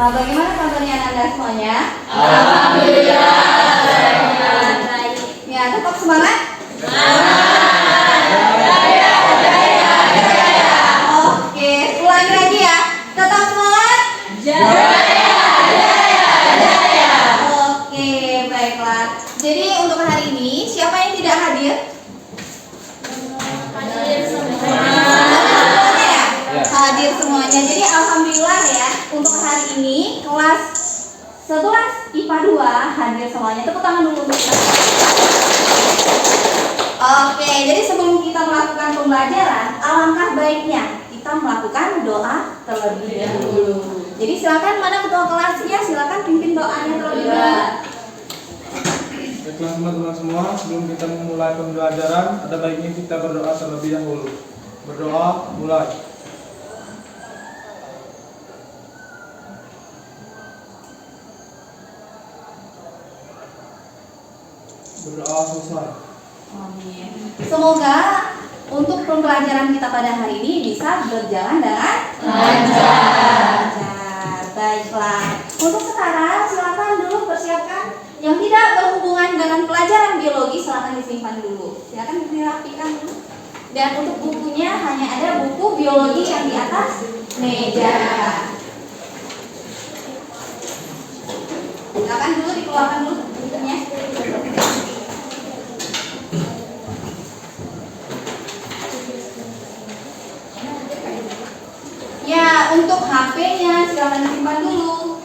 Bagaimana kabarnya Anda semuanya? Alhamdulillah. Baik. Ya, tetap semangat. Oke, ulangi lagi ya. Tetap semangat. Oke, baiklah. Jadi untuk hari ini siapa yang tidak hadir? Hadir semuanya. Jadi alhamdulillah ya, untuk hari ini kelas 11 IPA 2 hadir semuanya. Tepuk tangan dulu untuk kita. Oke, jadi sebelum kita melakukan pembelajaran, alangkah baiknya kita melakukan doa terlebih dahulu. Jadi silakan, mana ketua kelasnya, silakan pimpin doanya terlebih dahulu. Baiklah teman-teman semua, sebelum kita memulai pembelajaran, ada baiknya kita berdoa terlebih dahulu. Berdoa, mulai. Berdoa selesai. Amin. Semoga untuk pembelajaran kita pada hari ini bisa berjalan dengan lancar. Baiklah. Untuk sekarang silakan dulu persiapkan yang tidak berhubungan dengan pelajaran biologi, silakan disimpan dulu. Silakan dirapikan dulu. Dan untuk bukunya hanya ada buku biologi yang di atas meja. Silakan dulu dikeluarkan dulu bukunya. Ya, untuk HP-nya silakan disimpan dulu.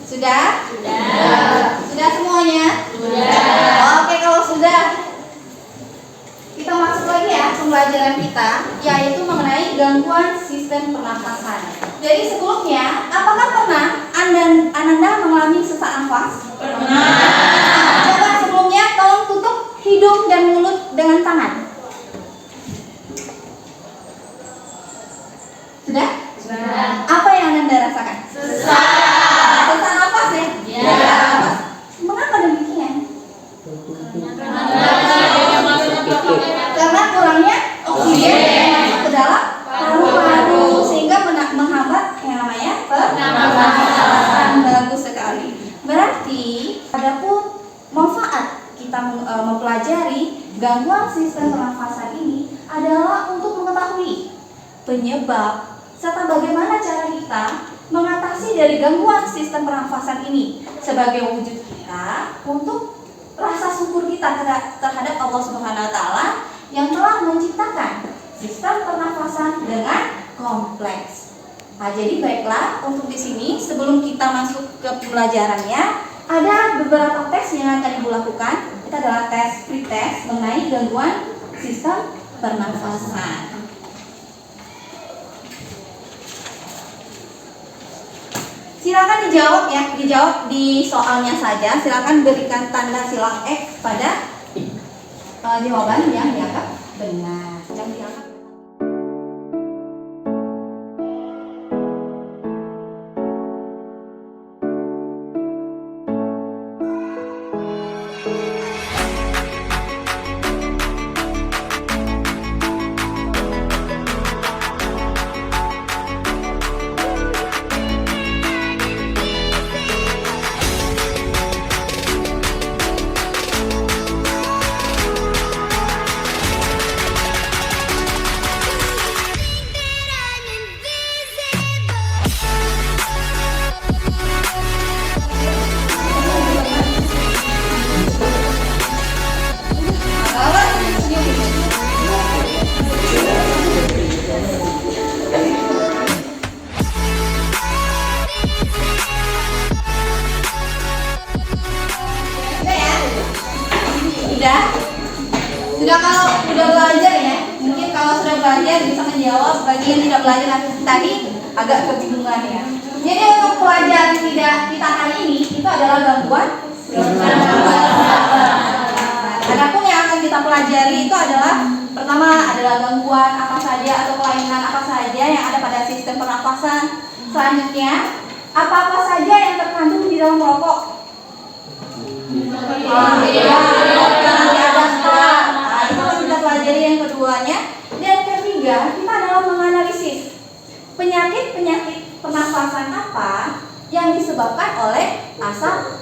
Sudah? Sudah semuanya? Oke, kalau sudah, kita masuk lagi ya pembelajaran kita, yaitu mengenai gangguan sistem pernafasan. Jadi sebelumnya, apakah pernah Ananda mengalami sesak nafas? Pernah. Coba sebelumnya tolong tutup hidung dan mulut dengan tangan. Sudah? Apa yang Ananda rasakan? Sesak nafas ya? Iya. Mengapa demikian? Karena kurangnya oksigen yang masuk ke dalam paru-paru sehingga menghambat yang namanya pernafasan. Bagus sekali. Berarti adapun manfaat kita mempelajari gangguan sistem pernafasan ini adalah untuk mengetahui penyebab serta bagaimana cara kita mengatasi dari gangguan sistem pernafasan ini sebagai wujud kita untuk rasa syukur kita terhadap Allah Subhanahu wa taala yang telah menciptakan sistem pernafasan dengan kompleks. Nah, jadi baiklah, untuk di sini sebelum kita masuk ke pembelajarannya, ada beberapa tes yang akan Ibu lakukan. Itu adalah tes pretest mengenai gangguan sistem pernafasan. Silakan dijawab ya, dijawab di soalnya saja. Silakan berikan tanda silang X pada jawaban yang dianggap benar. Yang dianggap Sudah kalau sudah belajar ya, mungkin kalau sudah belajar bisa menjawab. Bagi yang tidak belajar tadi agak kebingungan ya. Jadi untuk pelajaran kita hari ini itu adalah gangguan. Adapun yang akan kita pelajari itu adalah pertama adalah gangguan apa saja atau kelainan apa saja yang ada pada sistem pernapasan. Selanjutnya apa-apa saja yang terkandung di dalam rokok. Kita pelajari yang keduanya. Dan ketiga, kita adalah menganalisis penyakit-penyakit pernafasan pernafasan apa yang disebabkan oleh asap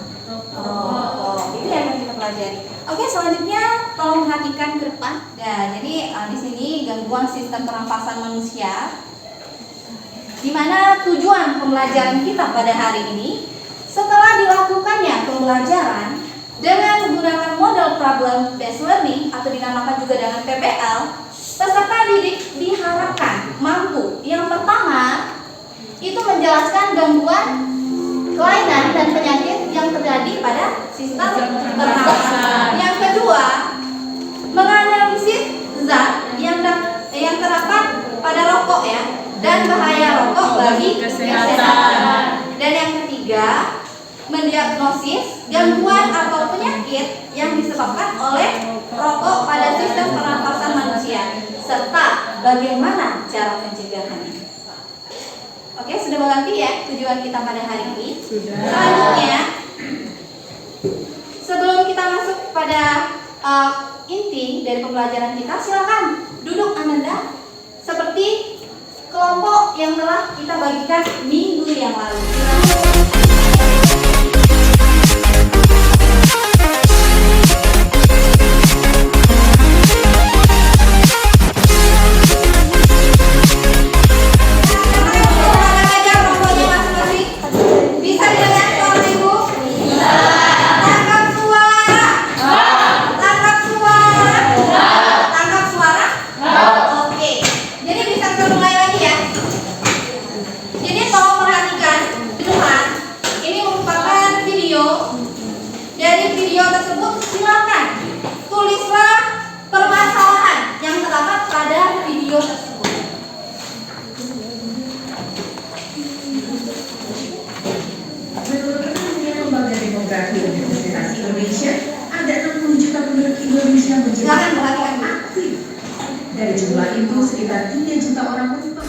rokok? Itu yang akan kita pelajari. Oke, selanjutnya tolong perhatikan ke depan. Nah, jadi di sini gangguan sistem pernafasan manusia. Di mana tujuan pembelajaran kita pada hari ini, setelah dilakukannya pembelajaran dengan menggunakan model problem based learning atau dinamakan juga dengan PBL, peserta didik diharapkan mampu yang pertama itu menjelaskan gangguan, kelainan dan penyakit yang terjadi pada sistem pernafasan. Yang kedua, menganalisis zat yang terdapat pada rokok ya dan bahaya rokok bagi kesehatan. Dan yang ketiga, mendiagnosis gangguan atau penyakit yang disebabkan oleh rokok pada sistem pernafasan manusia serta bagaimana cara pencegahannya. Oke, sudah mengerti ya tujuan kita pada hari ini? Sudah. Selanjutnya, sebelum kita masuk pada inti dari pembelajaran kita, silakan duduk Ananda seperti kelompok yang telah kita bagikan minggu yang lalu. Dari jumlah itu sekitar 3 juta orang penumpang.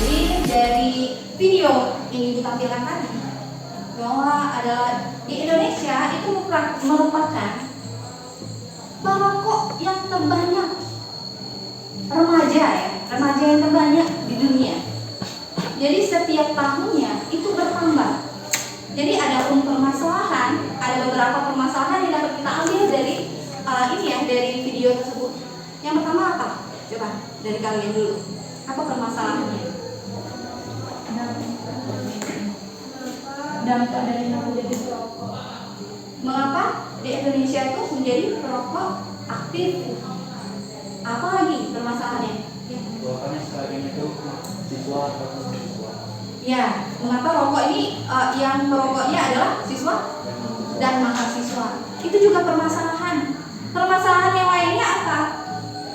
Jadi dari video yang Ibu tampilkan tadi bahwa adalah di Indonesia itu merupakan perokok yang terbanyak, remaja yang terbanyak di dunia. Jadi setiap tahunnya itu bertambah. Jadi ada permasalahan, ada beberapa permasalahan yang dapat kita ambil dari dari video tersebut. Yang pertama apa? Coba dari kalian dulu. Apa permasalahannya? Dampak dari menjadi perokok. Mengapa di Indonesia itu menjadi perokok aktif? Apa lagi permasalahannya? Bahkan sekarang itu siswa atau siswa. Ya, mengapa rokok ini yang merokoknya adalah siswa dan mahasiswa? Itu juga permasalahan. Permasalahan yang lainnya apa?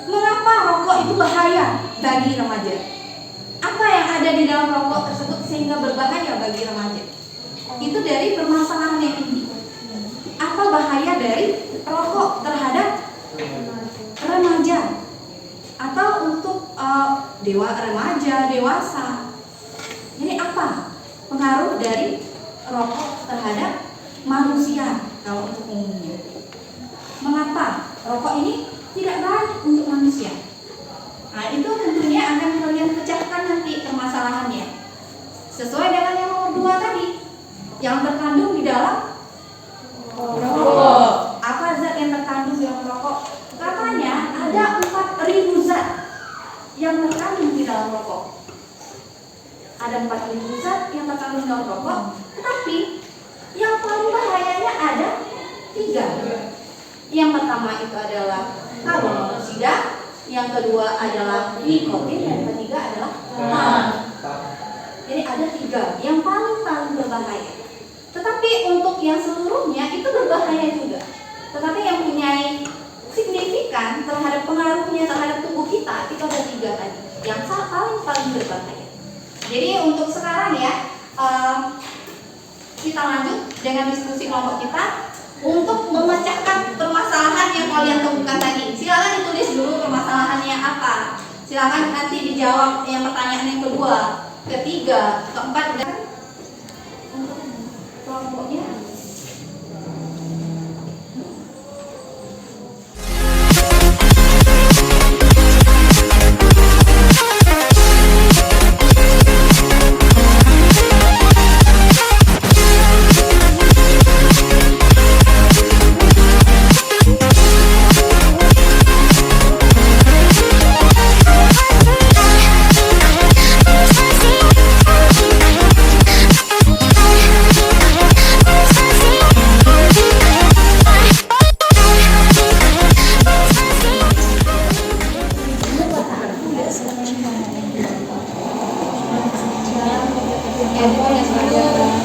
Mengapa rokok itu bahaya bagi remaja? Apa yang ada di dalam rokok tersebut sehingga berbahaya bagi remaja? Itu dari permasalahan yang ini. Apa bahaya dari rokok terhadap remaja? Atau untuk remaja, dewasa? Jadi apa pengaruh dari rokok terhadap manusia kalau untuk umumnya? Mengapa rokok ini tidak baik untuk manusia? Nah, itu tentunya akan kalian pecahkan nanti permasalahannya. Sesuai dengan yang nomor 2 tadi, yang terkandung di dalam rokok. Apa zat yang terkandung di dalam rokok? Katanya ada 4.000 zat yang terkandung di dalam rokok. Ada 4.000 zat yang terkandung dalam rokok, tetapi yang paling bahayanya ada 3. Yang pertama itu adalah karbon monoksida, yang kedua adalah nikotin, dan yang ketiga adalah tar. Jadi ada 3 yang paling berbahaya. Tetapi untuk yang seluruhnya itu berbahaya juga. Tetapi yang punya signifikan terhadap pengaruhnya terhadap tubuh kita itu ada 3 tadi, yang paling berbahaya. Jadi untuk sekarang ya, kita lanjut dengan diskusi kelompok kita untuk memecahkan permasalahan yang kalian temukan tadi. Silakan ditulis dulu permasalahannya apa. Silakan nanti dijawab yang pertanyaan yang kedua, ketiga, keempat, dan untuk kelompoknya.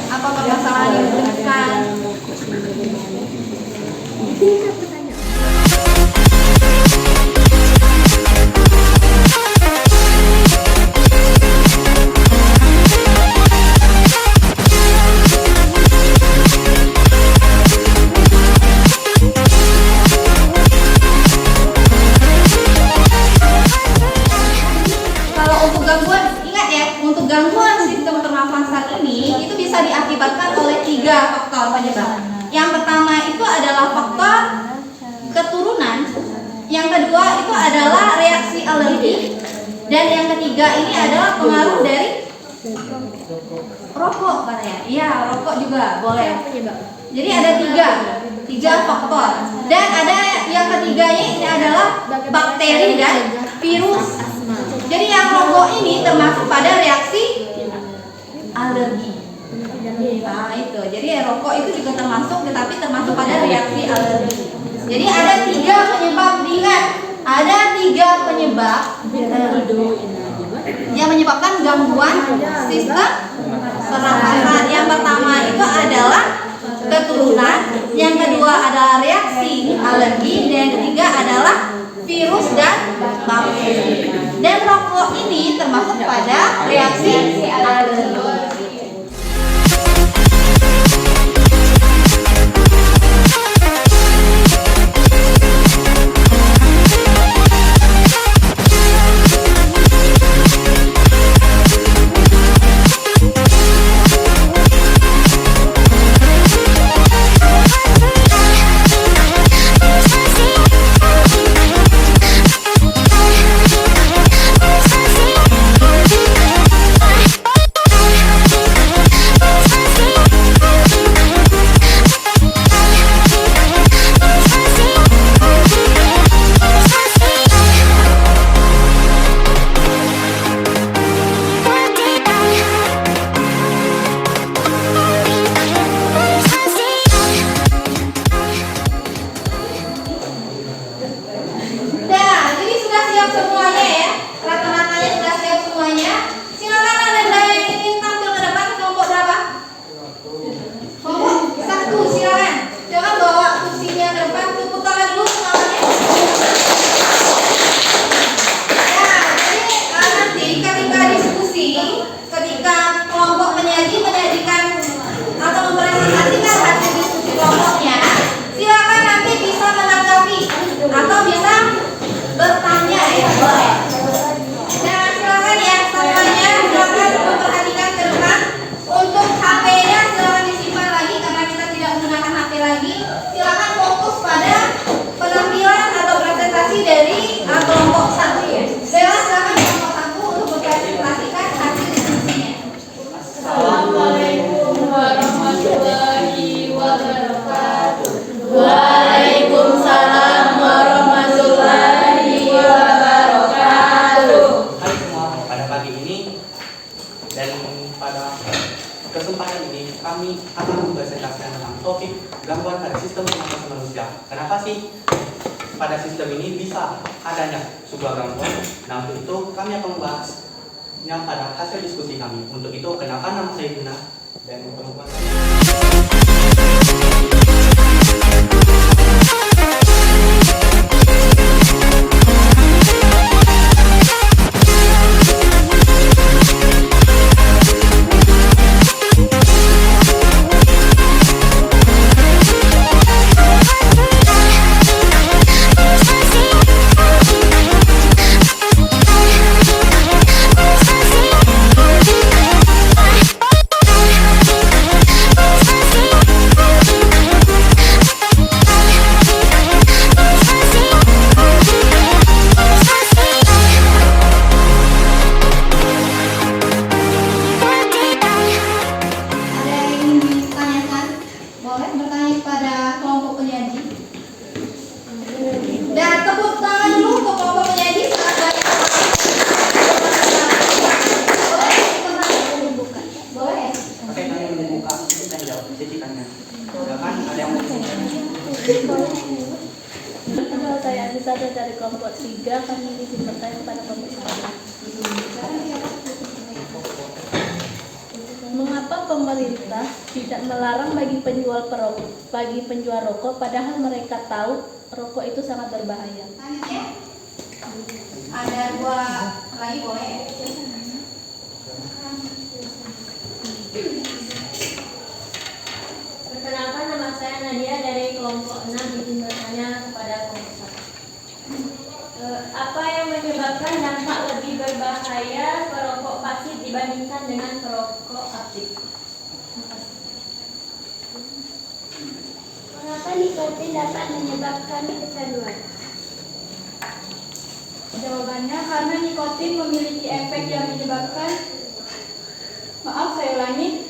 Apa permasalahan yang ditemukan? Kalau untuk gangguan, ingat ya, untuk gangguan sistem pernafasan ini itu bisa diakibatkan oleh 3 faktor penyebab. Yang pertama itu adalah faktor keturunan, yang kedua itu adalah reaksi alergi, dan yang ketiga ini adalah pengaruh dari rokok katanya. Iya, rokok juga boleh. Jadi ada tiga faktor, dan ada yang ketiganya ini adalah bakteri dan virus. Jadi yang rokok ini termasuk pada reaksi alergi. Nah itu, jadi rokok itu juga termasuk, tetapi termasuk pada reaksi alergi. Jadi ada 3 penyebab, ingat, ada 3 penyebab yang menyebabkan gangguan sistem pernafasan. Yang pertama itu adalah keturunan, yang kedua adalah reaksi alergi, dan yang ketiga adalah virus dan bakteri. Dan rokok ini termasuk pada reaksi alergi. kesempatan ini kami akan mempresentasikan tentang topik gangguan pada sistem pernafasan manusia. Kenapa sih pada sistem ini bisa adanya sebuah gangguan? Nah, untuk itu kami akan membahasnya pada hasil diskusi kami. Untuk itu, kenapa nama saya Guna dan perempuan We'll be right back. cicikannya. Silakan ada yang Kalau saya Anissa dari kelompok 3, kami izin bertanya kepada kelompok 1. Mengapa pemerintah tidak melarang bagi penjual rokok padahal mereka tahu rokok itu sangat berbahaya? Selanjutnya ada 2 lagi boleh. Perkenalkan, nama saya Nadia dari kelompok 6, izin bertanya kepada kelompok 1. Apa yang menyebabkan dampak lebih berbahaya perokok pasif dibandingkan dengan perokok aktif? Mengapa nikotin dapat menyebabkan kecanduan? Jawabannya karena nikotin memiliki efek yang menyebabkan, maaf saya ulangi,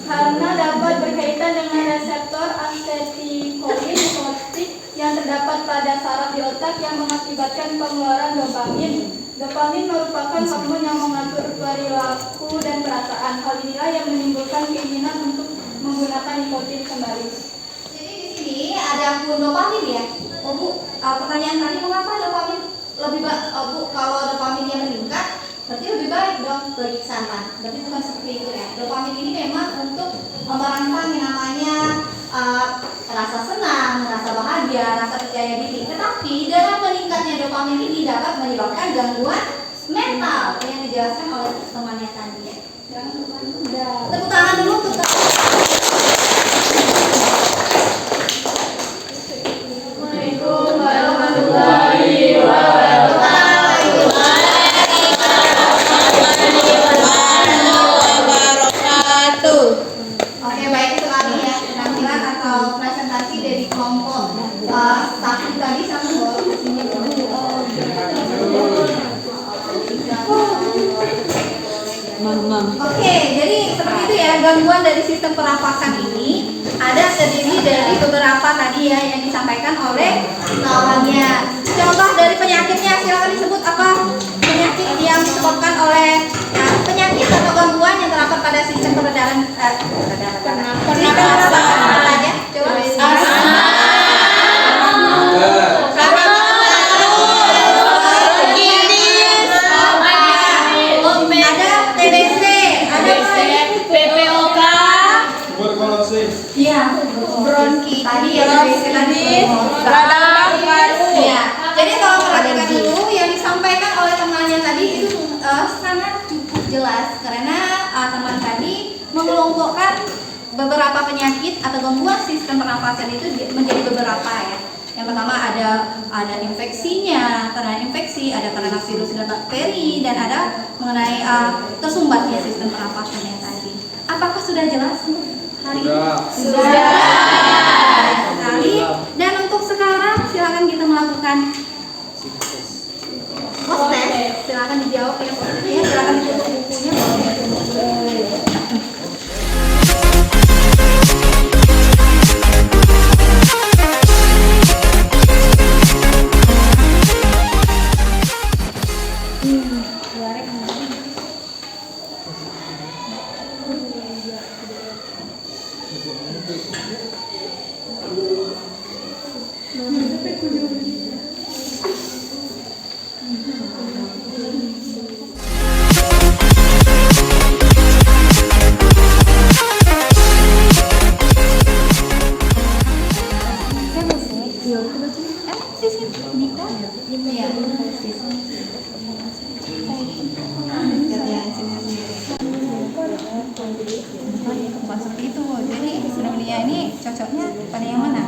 karena dapat berkaitan dengan reseptor asetilkolin nikotin yang terdapat pada saraf di otak yang mengakibatkan pengeluaran dopamin. Dopamin merupakan hormon yang mengatur perilaku dan perasaan. Hal inilah yang menimbulkan keinginan untuk menggunakan nikotin kembali. Jadi di sini ada dopamin ya. Oh Bu, pertanyaan tadi mengapa dopamin lebih baik? Bu, kalau dopaminnya meningkat berarti lebih baik dong beriksanan. Berarti bukan seperti itu ya. Dopamin ini memang untuk merangsang yang namanya rasa senang, rasa bahagia, rasa percaya diri. Tetapi dengan meningkatnya dopamin ini dapat menyebabkan gangguan mental yang dijelaskan oleh temannya tadi ya. Tepuk tangan dulu untuk Assalamualaikum warahmatullahi wabarakatuh. Oke, baik sekali ya penampilan atau presentasi dari kelompok 1 tadi sama boleh di sini. Oke, jadi seperti itu ya, gangguan dari sistem pernapasan ini ada terdiri dari beberapa tadi ya yang disampaikan oleh kawannya. Contoh dari penyakitnya silakan disebut apa penyakit yang disebabkan oleh penyakit atau gangguan yang terdapat pada sistem peredaran pernapasan aja. Coba. Ada TBC, ada PPOK, tuberkulosis. iya, bronkitis tadi ya, TBC tadi. Iya. Jadi kalau perhatikan dulu yang disampaikan oleh temannya tadi itu sangat cukup jelas karena teman tadi mengelompokkan beberapa penyakit atau gangguan sistem pernapasan itu menjadi beberapa ya. Yang pertama ada infeksinya, karena infeksi, ada karena virus dan bakteri, dan ada mengenai tersumbatnya sistem pernapasannya tadi. Apakah sudah jelas hari ini? Sudah. Sekali. Dan untuk sekarang silakan kita melakukan post test. Silakan dijawab ya post testnya. Silakan ditutup bukunya. Seperti itu. Jadi sebenarnya ini cocoknya pada yang mana?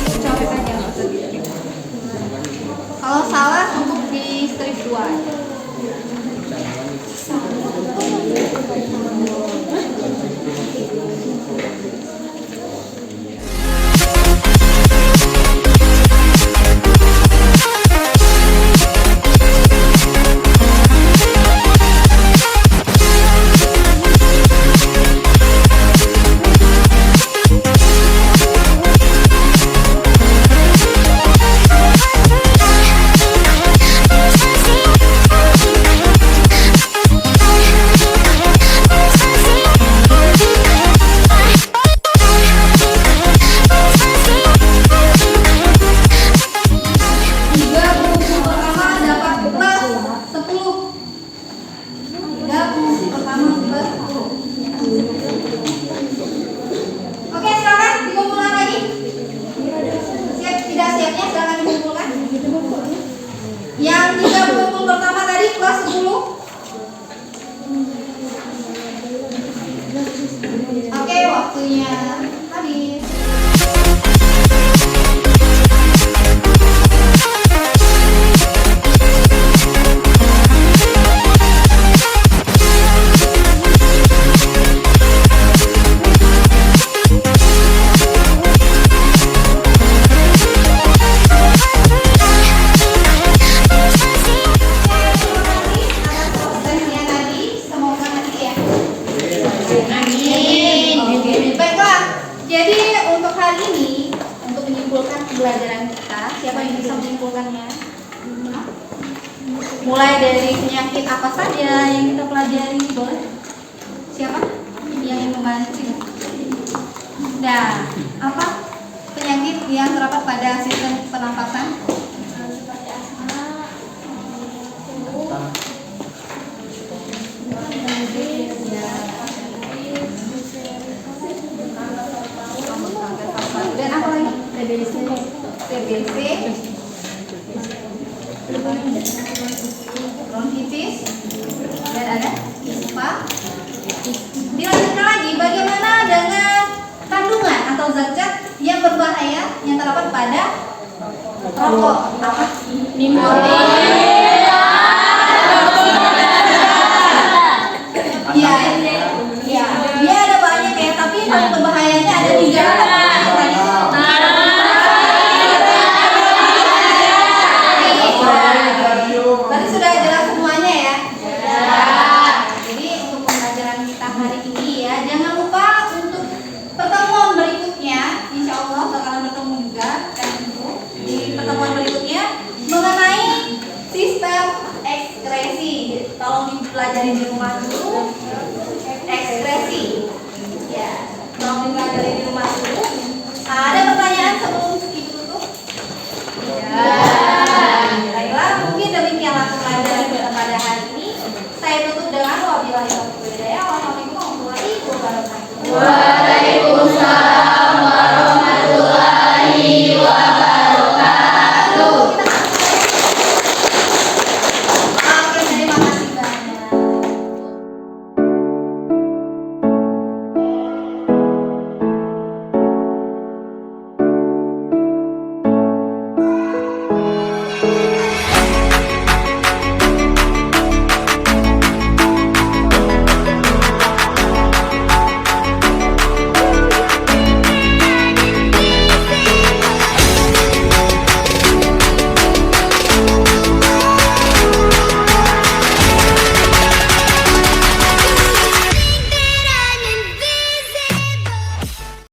Dicoret aja. Kalau salah untuk di strip 2 aja. waktunya habis. Baiklah, jadi untuk hari ini, untuk menyimpulkan pembelajaran kita, siapa yang bisa menyimpulkannya? Mulai dari penyakit apa saja yang kita pelajari, boleh? Siapa yang ingin membantu? Nah, apa penyakit yang terdapat pada sistem pernapasan? Seperti asma, flu, Dan apa lagi? TBC, bronkitis, dan ada ispa. Dilanjutkan lagi, bagaimana dengan kandungan atau zat-zat yang berbahaya yang terdapat pada rokok? Apa? Iya, ya, dia ada banyak ya, tapi paling berbahayanya ada 3. Berarti sudah jelas semuanya ya? Jadi untuk pembelajaran kita hari ini ya, jangan lupa untuk pertemuan berikutnya, insya Allah bakalan bertemu juga kan, di pertemuan berikutnya mengenai sistem ekskresi. Tolong dipelajari di rumah dulu. Ekskresi, ya, tolong dipelajari di rumah dulu.